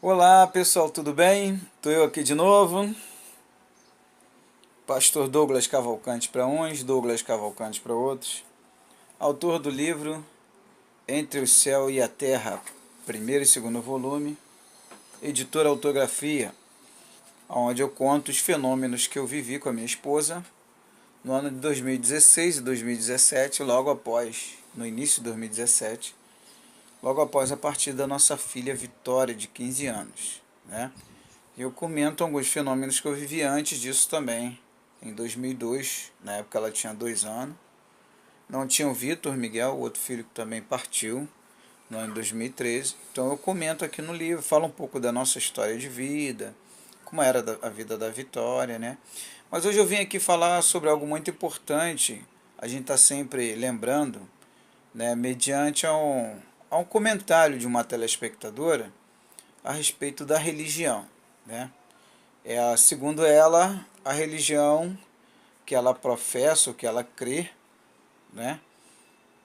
Olá pessoal, tudo bem? Estou eu aqui de novo. Pastor Douglas Cavalcante para uns, Douglas Cavalcante para outros. Autor do livro Entre o Céu e a Terra, primeiro e segundo volume. Editora Autografia, onde eu conto os fenômenos que eu vivi com a minha esposa no ano de 2016 e 2017, no início de 2017, logo após a partida da nossa filha Vitória, de 15 anos, né? Eu comento alguns fenômenos que eu vivi antes disso também, em 2002, na época ela tinha 2 anos. Não tinha o Vitor Miguel, o outro filho que também partiu, no ano de 2013. Então eu comento aqui no livro, falo um pouco da nossa história de vida, como era a vida da Vitória, né? Mas hoje eu vim aqui falar sobre algo muito importante, a gente está sempre lembrando, né, mediante a um comentário de uma telespectadora a respeito da religião, né? Segundo ela, a religião que ela professa, o que ela crê, né?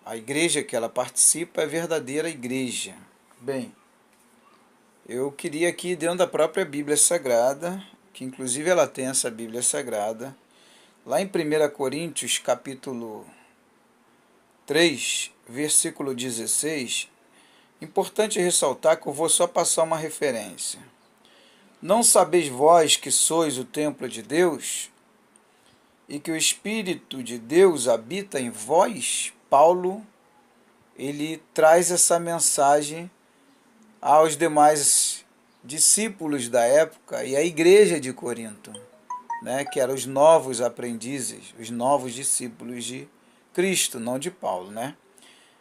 A igreja que ela participa é a verdadeira igreja. Bem, eu queria aqui dentro da própria Bíblia Sagrada, que inclusive ela tem essa Bíblia Sagrada, lá em 1 Coríntios capítulo 3, versículo 16, importante ressaltar que eu vou só passar uma referência. Não sabeis vós que sois o templo de Deus e que o Espírito de Deus habita em vós? Paulo, ele traz essa mensagem aos demais discípulos da época e à igreja de Corinto, né, que eram os novos aprendizes, os novos discípulos de Cristo, não de Paulo, né?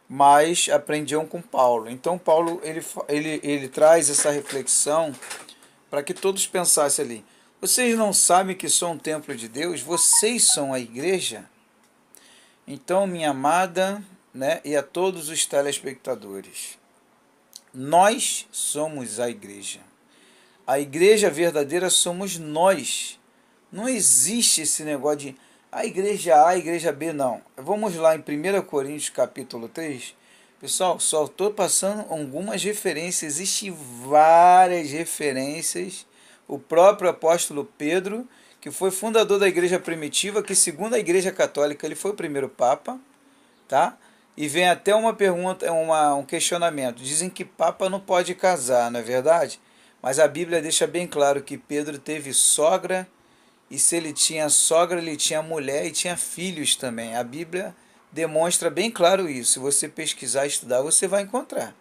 Mas aprendiam com Paulo. Então Paulo ele traz essa reflexão para que todos pensassem ali. Vocês não sabem que sou um templo de Deus? Vocês são a igreja? Então, minha amada, né, e a todos os telespectadores, nós somos a igreja. A igreja verdadeira somos nós. Não existe esse negócio de a igreja A, a igreja B, não. Vamos lá em 1 Coríntios capítulo 3. Pessoal, só estou passando algumas referências. Existem várias referências. O próprio apóstolo Pedro, que foi fundador da igreja primitiva, que segundo a igreja católica ele foi o primeiro papa, tá? E vem até uma pergunta, um questionamento. Dizem que papa não pode casar, não é verdade? Mas a Bíblia deixa bem claro que Pedro teve sogra, e se ele tinha sogra, ele tinha mulher e tinha filhos também. A Bíblia demonstra bem claro isso. Se você pesquisar e estudar, você vai encontrar.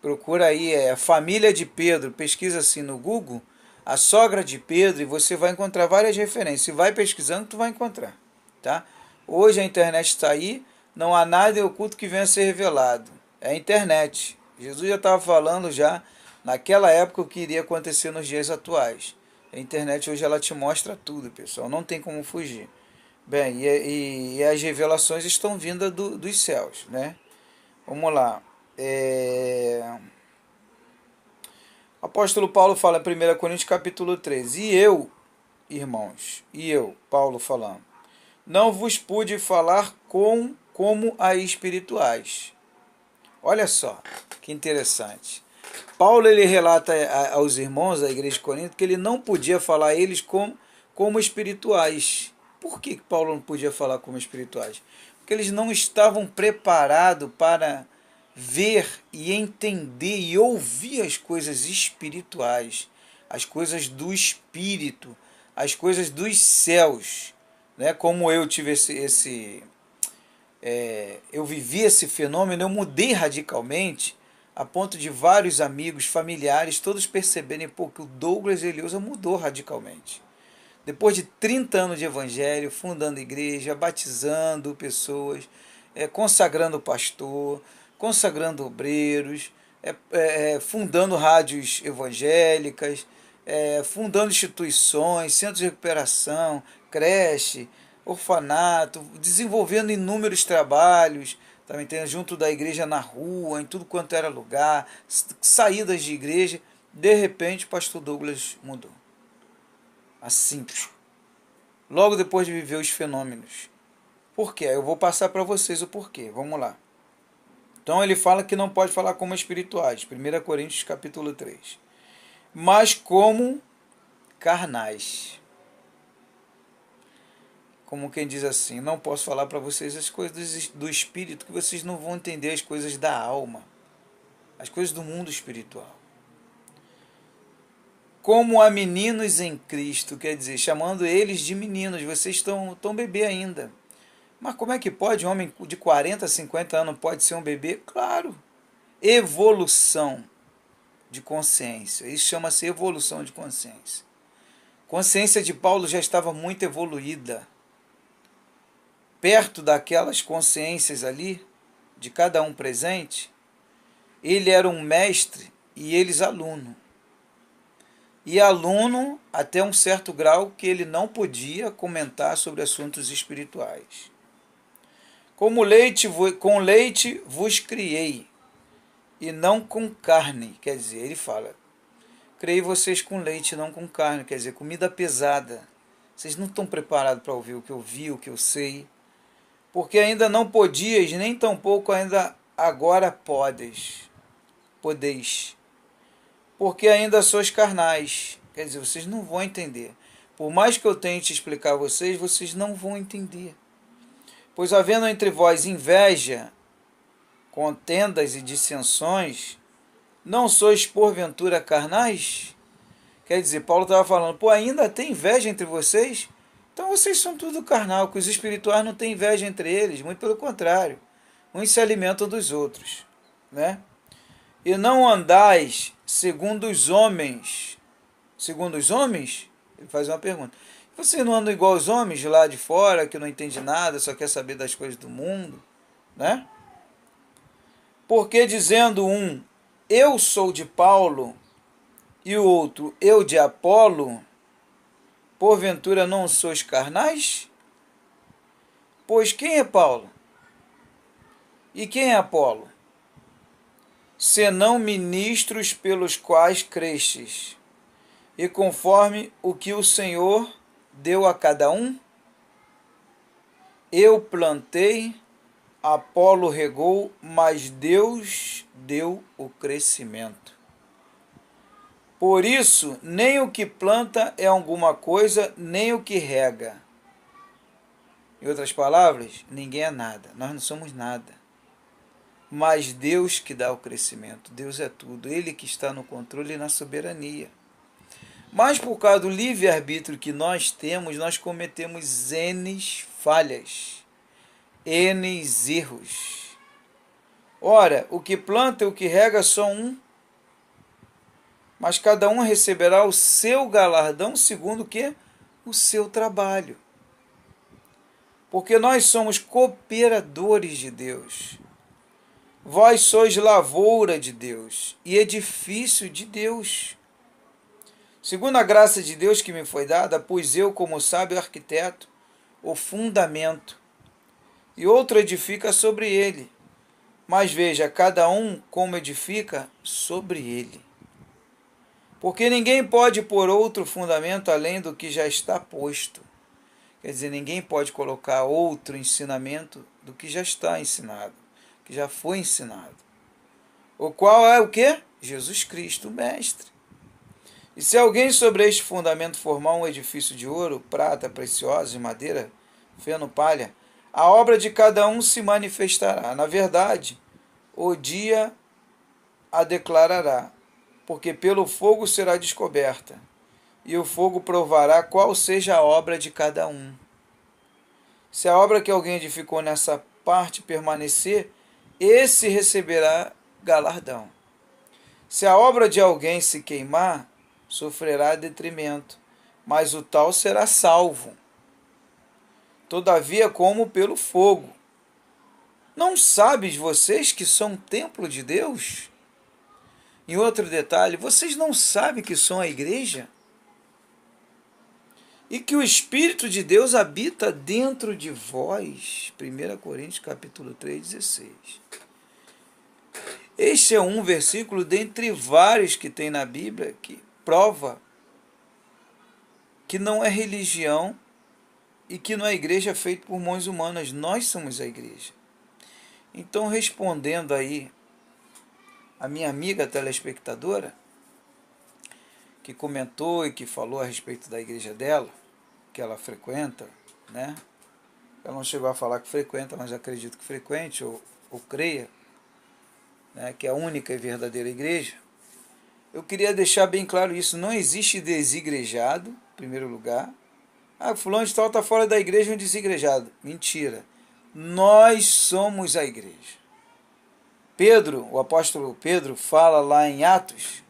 Procura aí, a família de Pedro, pesquisa assim no Google, a sogra de Pedro, e você vai encontrar várias referências. Se vai pesquisando, tu vai encontrar, tá? Hoje a internet está aí, não há nada oculto que venha a ser revelado. É a internet. Jesus já estava falando já naquela época o que iria acontecer nos dias atuais. A internet hoje ela te mostra tudo, pessoal, não tem como fugir. Bem, e as revelações estão vindas dos céus, né? Vamos lá. O apóstolo Paulo fala em 1 Coríntios capítulo 13. E eu, irmãos, Paulo falando, não vos pude falar como a espirituais. Olha só, que interessante. Paulo ele relata aos irmãos da igreja de Corinto que ele não podia falar a eles como espirituais. Por que Paulo não podia falar como espirituais? Porque eles não estavam preparados para ver e entender e ouvir as coisas espirituais, as coisas do espírito, as coisas dos céus, né? Como eu tive eu vivi esse fenômeno, eu mudei radicalmente, a ponto de vários amigos, familiares, todos perceberem que o Douglas Eleusa mudou radicalmente. Depois de 30 anos de evangelho, fundando igreja, batizando pessoas, consagrando pastor, consagrando obreiros, fundando rádios evangélicas, fundando instituições, centros de recuperação, creche, orfanato, desenvolvendo inúmeros trabalhos, também tem junto da igreja na rua, em tudo quanto era lugar, saídas de igreja. De repente, o pastor Douglas mudou. Assim, logo depois de viver os fenômenos. Por quê? Eu vou passar para vocês o porquê. Vamos lá. Então ele fala que não pode falar como espirituais. 1 Coríntios capítulo 3. mas como carnais. Como quem diz assim, não posso falar para vocês as coisas do espírito, que vocês não vão entender as coisas da alma, as coisas do mundo espiritual. Como a meninos em Cristo, quer dizer, chamando eles de meninos, vocês estão bebê ainda. Mas como é que pode? Um homem de 40, 50 anos pode ser um bebê? Claro. Evolução de consciência. Isso chama-se evolução de consciência. Consciência de Paulo já estava muito evoluída. Perto daquelas consciências ali, de cada um presente, ele era um mestre e eles aluno. E aluno até um certo grau que ele não podia comentar sobre assuntos espirituais. Com leite vos criei, e não com carne. Quer dizer, ele fala, criei vocês com leite, não com carne. Quer dizer, comida pesada. Vocês não estão preparados para ouvir o que eu vi, o que eu sei. Porque ainda não podias, nem tampouco ainda agora podeis. Porque ainda sois carnais. Quer dizer, vocês não vão entender. Por mais que eu tente explicar a vocês, vocês não vão entender. Pois havendo entre vós inveja, contendas e dissensões, não sois porventura carnais? Quer dizer, Paulo estava falando, ainda tem inveja entre vocês? Então vocês são tudo carnal, que os espirituais não têm inveja entre eles, muito pelo contrário. Uns se alimentam dos outros, né? E não andais segundo os homens. Segundo os homens? Ele faz uma pergunta. Vocês não andam igual os homens lá de fora, que não entende nada, só quer saber das coisas do mundo, né? Porque dizendo um, eu sou de Paulo, e o outro, eu de Apolo, porventura não sois carnais? Pois quem é Paulo? E quem é Apolo? Senão ministros pelos quais crestes, e conforme o que o Senhor deu a cada um? Eu plantei, Apolo regou, mas Deus deu o crescimento. Por isso, nem o que planta é alguma coisa, nem o que rega. Em outras palavras, ninguém é nada, nós não somos nada. Mas Deus que dá o crescimento, Deus é tudo, Ele que está no controle e na soberania. Mas por causa do livre-arbítrio que nós temos, nós cometemos N falhas, N erros. Ora, o que planta e o que rega são um, mas cada um receberá o seu galardão segundo o quê? O seu trabalho. Porque nós somos cooperadores de Deus. Vós sois lavoura de Deus e edifício de Deus. Segundo a graça de Deus que me foi dada, pus eu, como sábio arquiteto, o fundamento, e outro edifica sobre ele. Mas veja, cada um como edifica sobre ele. Porque ninguém pode pôr outro fundamento além do que já está posto. Quer dizer, ninguém pode colocar outro ensinamento do que já está ensinado, que já foi ensinado. O qual é o quê? Jesus Cristo, o Mestre. E se alguém sobre este fundamento formar um edifício de ouro, prata, preciosa e madeira, feno, palha, a obra de cada um se manifestará. Na verdade, o dia a declarará, porque pelo fogo será descoberta, e o fogo provará qual seja a obra de cada um. Se a obra que alguém edificou nessa parte permanecer, esse receberá galardão. Se a obra de alguém se queimar, sofrerá detrimento, mas o tal será salvo. Todavia, como pelo fogo. Não sabes vocês que são templo de Deus? Em outro detalhe, vocês não sabem que são a igreja? E que o Espírito de Deus habita dentro de vós. 1 Coríntios capítulo 3, 16. Este é um versículo dentre vários que tem na Bíblia que prova que não é religião e que não é igreja feita por mãos humanas. Nós somos a igreja. Então, respondendo aí a minha amiga telespectadora, que comentou e que falou a respeito da igreja dela, que ela frequenta, né? Ela não chegou a falar que frequenta, mas acredito que frequente ou creia, né, que é a única e verdadeira igreja. Eu queria deixar bem claro isso, não existe desigrejado, em primeiro lugar. Ah, fulano de tal está fora da igreja, um desigrejado. Mentira. Nós somos a igreja. Pedro, o apóstolo Pedro, fala lá em Atos,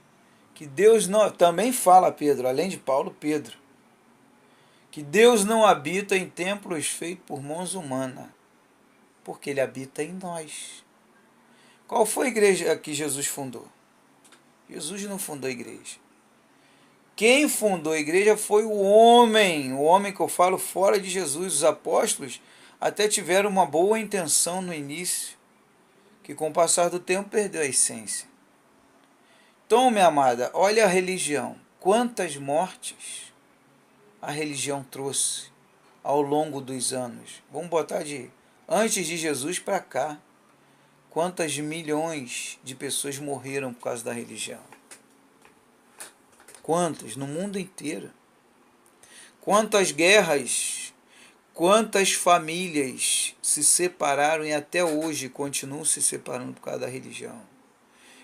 que Deus não, também fala Pedro, além de Paulo, Pedro, que Deus não habita em templos feitos por mãos humanas, porque Ele habita em nós. Qual foi a igreja que Jesus fundou? Jesus não fundou a igreja. Quem fundou a igreja foi o homem que eu falo fora de Jesus. Os apóstolos até tiveram uma boa intenção no início, que com o passar do tempo perdeu a essência. Então, minha amada, olha a religião. Quantas mortes a religião trouxe ao longo dos anos. Vamos botar de antes de Jesus para cá. Quantas milhões de pessoas morreram por causa da religião? Quantas? No mundo inteiro. Quantas guerras, quantas famílias se separaram e até hoje continuam se separando por causa da religião.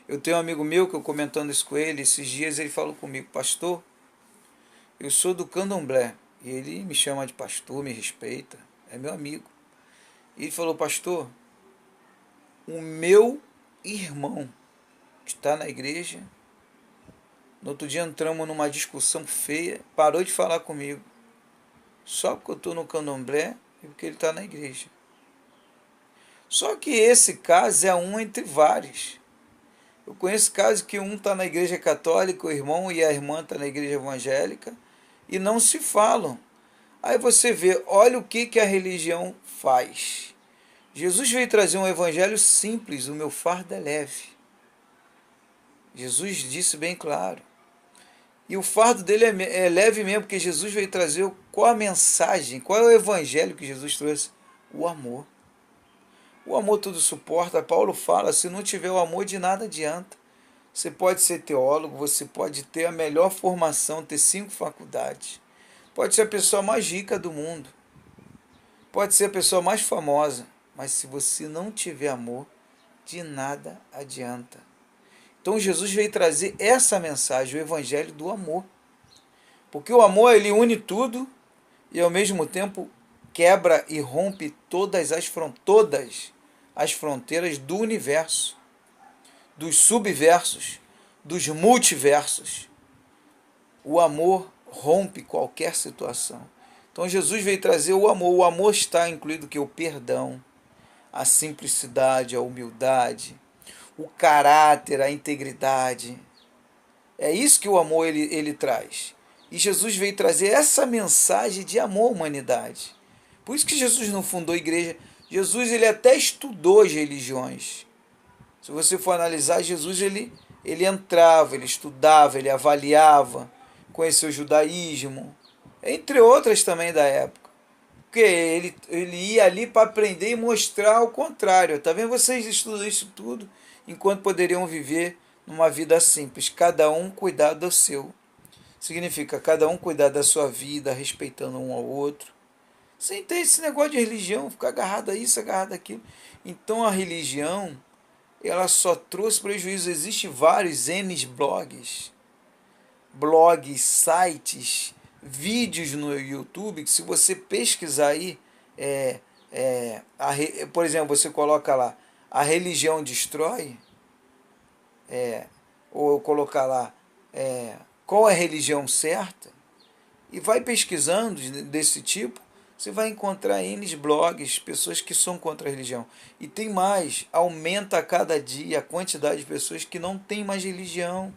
Eu tenho um amigo meu que eu comentando isso com ele, esses dias ele falou comigo, pastor, eu sou do candomblé. E ele me chama de pastor, me respeita, é meu amigo. E ele falou, pastor, o meu irmão que está na igreja, no outro dia entramos numa discussão feia, parou de falar comigo. Só porque eu estou no candomblé e porque ele está na igreja. Só que esse caso é um entre vários. Eu conheço casos que um está na igreja católica, o irmão e a irmã estão na igreja evangélica, e não se falam. Aí você vê, olha o que a religião faz. Jesus veio trazer um evangelho simples, o meu fardo é leve. Jesus disse bem claro. E o fardo dele é leve mesmo, porque Jesus veio trazer qual a mensagem, qual é o evangelho que Jesus trouxe? O amor. O amor tudo suporta. Paulo fala, se não tiver o amor, de nada adianta. Você pode ser teólogo, você pode ter a melhor formação, ter 5 faculdades. Pode ser a pessoa mais rica do mundo. Pode ser a pessoa mais famosa. Mas se você não tiver amor, de nada adianta. Então Jesus veio trazer essa mensagem, o evangelho do amor. Porque o amor, ele une tudo e ao mesmo tempo quebra e rompe todas as fronteiras do universo, dos subversos, dos multiversos. O amor rompe qualquer situação. Então Jesus veio trazer o amor. O amor está incluído que o perdão, a simplicidade, a humildade, o caráter, a integridade. É isso que o amor ele traz. E Jesus veio trazer essa mensagem de amor à humanidade. Por isso que Jesus não fundou igreja. Jesus ele até estudou as religiões. Se você for analisar, Jesus ele entrava, ele estudava, ele avaliava, conheceu o judaísmo, entre outras também da época. Porque ele ia ali para aprender e mostrar o contrário. Está vendo? Vocês estudam isso tudo enquanto poderiam viver numa vida simples. Cada um cuidar do seu. Significa cada um cuidar da sua vida, respeitando um ao outro. Sem ter esse negócio de religião, ficar agarrado a isso, agarrado àquilo. Então a religião, ela só trouxe prejuízo. Existem vários blogs, sites, vídeos no YouTube, que se você pesquisar aí, por exemplo, você coloca lá, a religião destrói, ou colocar lá, qual é a religião certa, e vai pesquisando desse tipo, você vai encontrar N blogs, pessoas que são contra a religião. E tem mais, aumenta a cada dia a quantidade de pessoas que não têm mais religião.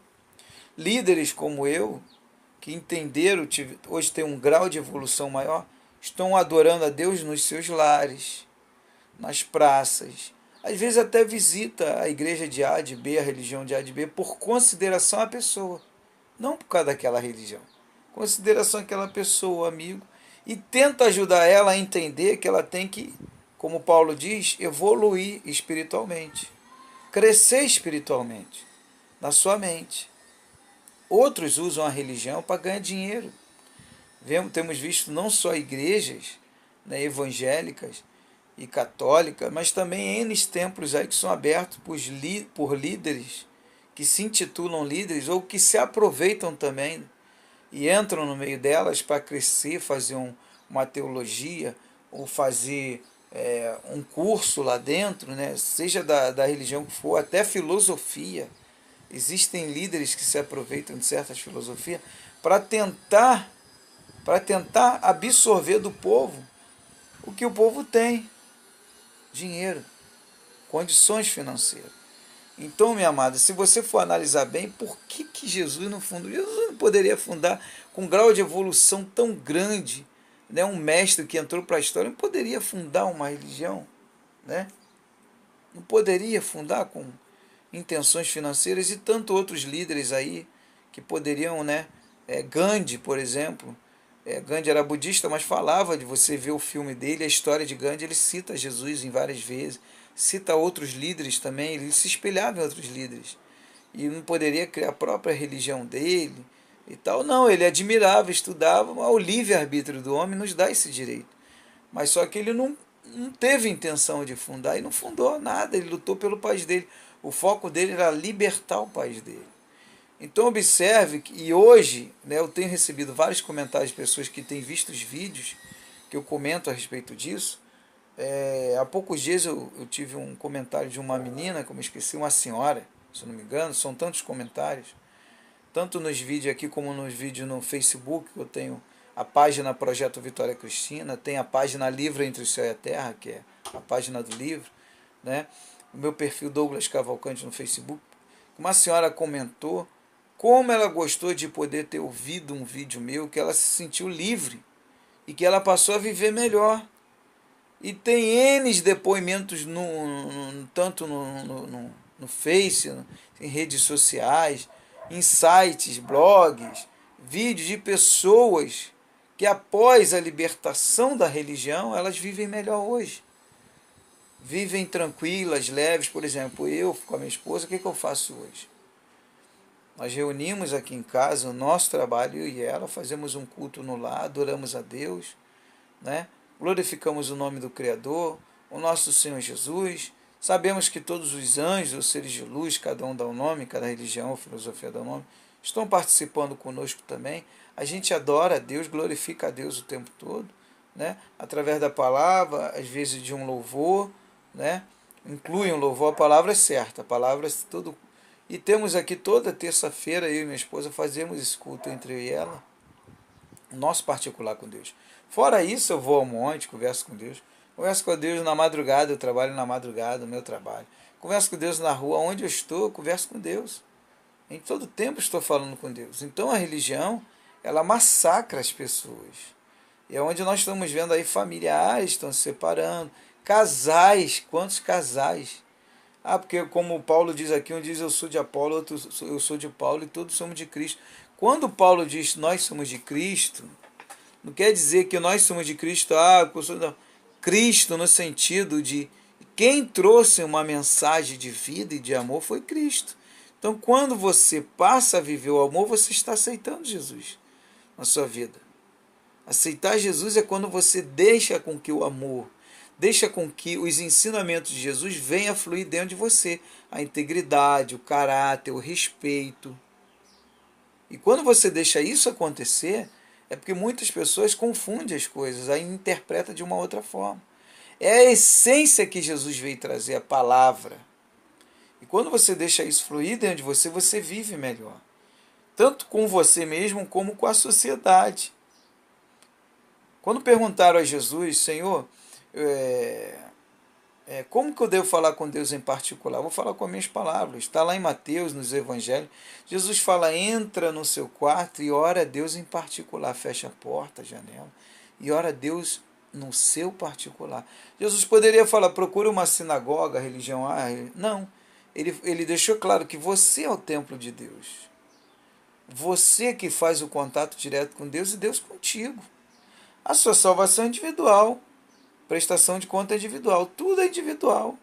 Líderes como eu, que entenderam, hoje tem um grau de evolução maior, estão adorando a Deus nos seus lares, nas praças. Às vezes até visita a igreja de A, de B, a religião de A, de B, por consideração à pessoa. Não por causa daquela religião. Consideração àquela pessoa, amigo. E tenta ajudar ela a entender que ela tem que, como Paulo diz, evoluir espiritualmente. Crescer espiritualmente, na sua mente. Outros usam a religião para ganhar dinheiro. Temos visto não só igrejas, né, evangélicas e católicas, mas também N templos aí que são abertos por líderes que se intitulam líderes ou que se aproveitam também e entram no meio delas para crescer, fazer uma teologia ou fazer um curso lá dentro, né, seja da religião que for, até filosofia. Existem líderes que se aproveitam de certas filosofias para tentar absorver do povo o que o povo tem: dinheiro, condições financeiras. Então, minha amada, se você for analisar bem, por que Jesus não fundou? Jesus não poderia fundar com um grau de evolução tão grande, né? Um mestre que entrou para a história não poderia fundar uma religião, né? Não poderia fundar com intenções financeiras, e tanto outros líderes aí que poderiam, né? Gandhi, por exemplo. Gandhi era budista, mas falava de você ver o filme dele, a história de Gandhi, ele cita Jesus em várias vezes, cita outros líderes também, ele se espelhava em outros líderes. E não poderia criar a própria religião dele e tal. Não, ele admirava, estudava, mas o livre-arbítrio do homem nos dá esse direito. Mas só que ele não teve intenção de fundar e não fundou nada, ele lutou pelo país dele. O foco dele era libertar o país dele. Então observe que, e hoje, né, eu tenho recebido vários comentários de pessoas que têm visto os vídeos que eu comento a respeito disso. Há poucos dias eu tive um comentário de uma menina, como eu esqueci, uma senhora, se não me engano, são tantos comentários, tanto nos vídeos aqui como nos vídeos no Facebook. Eu tenho a página Projeto Vitória Cristina, tem a página Livro Entre o Céu e a Terra, que é a página do livro, né? O meu perfil Douglas Cavalcante no Facebook. Uma senhora comentou como ela gostou de poder ter ouvido um vídeo meu, que ela se sentiu livre e que ela passou a viver melhor. E tem N depoimentos tanto no Face, em redes sociais, em sites, blogs, vídeos de pessoas que após a libertação da religião, elas vivem melhor hoje. Vivem tranquilas, leves. Por exemplo, eu com a minha esposa, o que eu faço hoje? Nós reunimos aqui em casa o nosso trabalho, eu e ela, fazemos um culto no lar, adoramos a Deus, né? Glorificamos o nome do Criador, o nosso Senhor Jesus. Sabemos que todos os anjos, os seres de luz, cada um dá um nome, cada religião ou filosofia dá um nome, estão participando conosco também. A gente adora a Deus, glorifica a Deus o tempo todo, né? Através da palavra, às vezes de um louvor, né? Inclui um louvor, a palavra é certa, a palavra é tudo. E temos aqui toda terça-feira, eu e minha esposa fazemos esse culto entre eu e ela, nosso particular com Deus. Fora isso, eu vou ao monte, converso com Deus. Converso com Deus na madrugada, eu trabalho na madrugada, no meu trabalho. Converso com Deus na rua, onde eu estou, eu converso com Deus. Em todo tempo estou falando com Deus. Então a religião, ela massacra as pessoas. E é onde nós estamos vendo aí familiares estão se separando. Casais, quantos casais? Porque como Paulo diz aqui, um diz eu sou de Apolo, outro eu sou de Paulo, e todos somos de Cristo. Quando Paulo diz nós somos de Cristo, não quer dizer que nós somos de Cristo, não. Cristo no sentido de quem trouxe uma mensagem de vida e de amor foi Cristo. Então quando você passa a viver o amor, você está aceitando Jesus na sua vida. Aceitar Jesus é quando você deixa com que o amor, deixa com que os ensinamentos de Jesus venham a fluir dentro de você. A integridade, o caráter, o respeito. E quando você deixa isso acontecer, é porque muitas pessoas confundem as coisas, aí interpretam de uma outra forma. É a essência que Jesus veio trazer, a palavra. E quando você deixa isso fluir dentro de você, você vive melhor. Tanto com você mesmo, como com a sociedade. Quando perguntaram a Jesus, Senhor, como que eu devo falar com Deus em particular? Vou falar com as minhas palavras. Está lá em Mateus, nos Evangelhos. Jesus fala, entra no seu quarto e ora a Deus em particular. Fecha a porta, a janela, e ora a Deus no seu particular. Jesus poderia falar, procura uma sinagoga, religião A. Não. Ele deixou claro que você é o templo de Deus. Você que faz o contato direto com Deus e Deus contigo. A sua salvação é individual. Prestação de conta individual. Tudo é individual.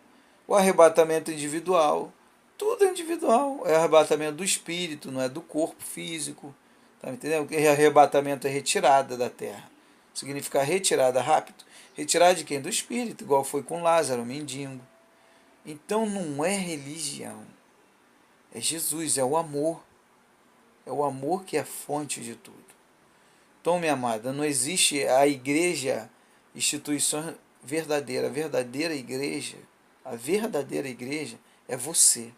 O arrebatamento é individual. Tudo é individual. É arrebatamento do espírito, não é do corpo físico. Tá me entendendo? Arrebatamento é retirada da terra. Significa retirada rápido. Retirada de quem? Do espírito, igual foi com Lázaro, o mendigo. Então não é religião. É Jesus, é o amor. É o amor que é a fonte de tudo. Então, minha amada, não existe a igreja, instituição verdadeira. A verdadeira igreja é você.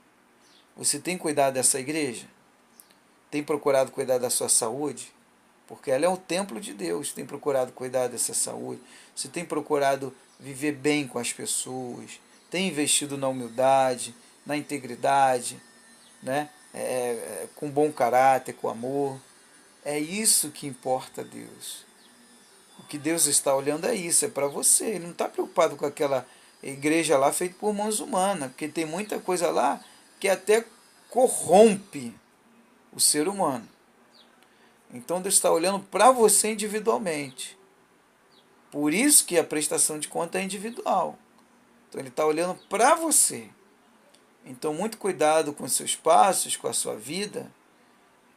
Você tem cuidado dessa igreja? Tem procurado cuidar da sua saúde? Porque ela é o templo de Deus. Tem procurado cuidar dessa saúde? Você tem procurado viver bem com as pessoas? Tem investido na humildade, na integridade, né? Com bom caráter, com amor? É isso que importa a Deus. O que Deus está olhando é isso, é para você. Ele não está preocupado com aquela igreja lá feita por mãos humanas, porque tem muita coisa lá que até corrompe o ser humano. Então Deus está olhando para você individualmente. Por isso que a prestação de conta é individual. Então Ele está olhando para você. Então muito cuidado com os seus passos, com a sua vida,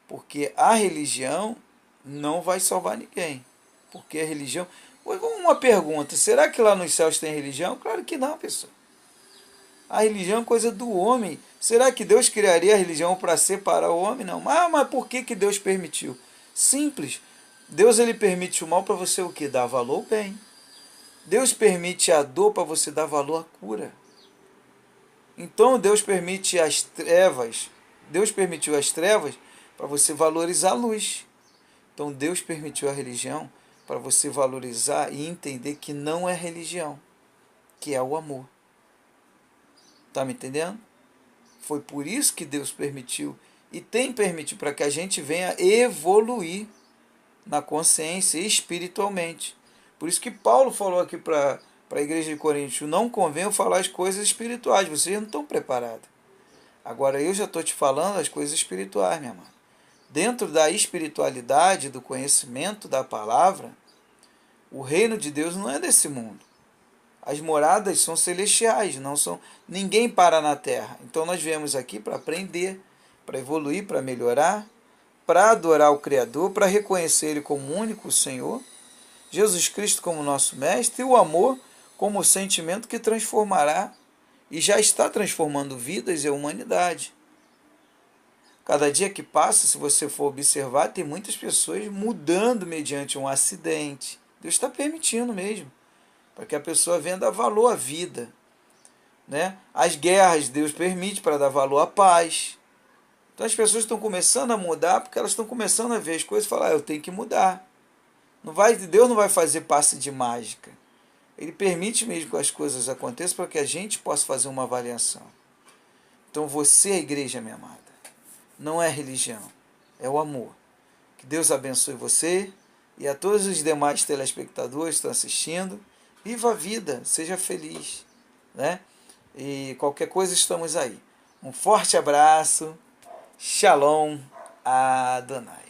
porque a religião não vai salvar ninguém. Porque a religião... Uma pergunta, será que lá nos céus tem religião? Claro que não, pessoal. A religião é coisa do homem. Será que Deus criaria a religião para separar o homem? Não. Mas por que Deus permitiu? Simples. Deus ele permite o mal para você o quê? Dar valor ao bem. Deus permite a dor para você dar valor à cura. Então Deus permite as trevas. Deus permitiu as trevas para você valorizar a luz. Então Deus permitiu a religião para você valorizar e entender que não é religião, que é o amor. Está me entendendo? Foi por isso que Deus permitiu e tem permitido para que a gente venha evoluir na consciência espiritualmente. Por isso que Paulo falou aqui para a igreja de Corinto, não convém eu falar as coisas espirituais, vocês não estão preparados. Agora eu já estou te falando as coisas espirituais, minha amada. Dentro da espiritualidade, do conhecimento da palavra, o reino de Deus não é desse mundo. As moradas são celestiais, não são. Ninguém para na terra. Então nós viemos aqui para aprender, para evoluir, para melhorar, para adorar o Criador, para reconhecer Ele como único Senhor, Jesus Cristo como nosso Mestre e o amor como o sentimento que transformará e já está transformando vidas e a humanidade. Cada dia que passa, se você for observar, tem muitas pessoas mudando mediante um acidente. Deus está permitindo mesmo, para que a pessoa venha dar valor à vida. Né? As guerras Deus permite para dar valor à paz. Então as pessoas estão começando a mudar porque elas estão começando a ver as coisas e falar, eu tenho que mudar. Deus não vai fazer passe de mágica. Ele permite mesmo que as coisas aconteçam para que a gente possa fazer uma avaliação. Então você é a igreja, minha amada. Não é religião, é o amor. Que Deus abençoe você e a todos os demais telespectadores que estão assistindo. Viva a vida, seja feliz. Né? E qualquer coisa estamos aí. Um forte abraço. Shalom Adonai.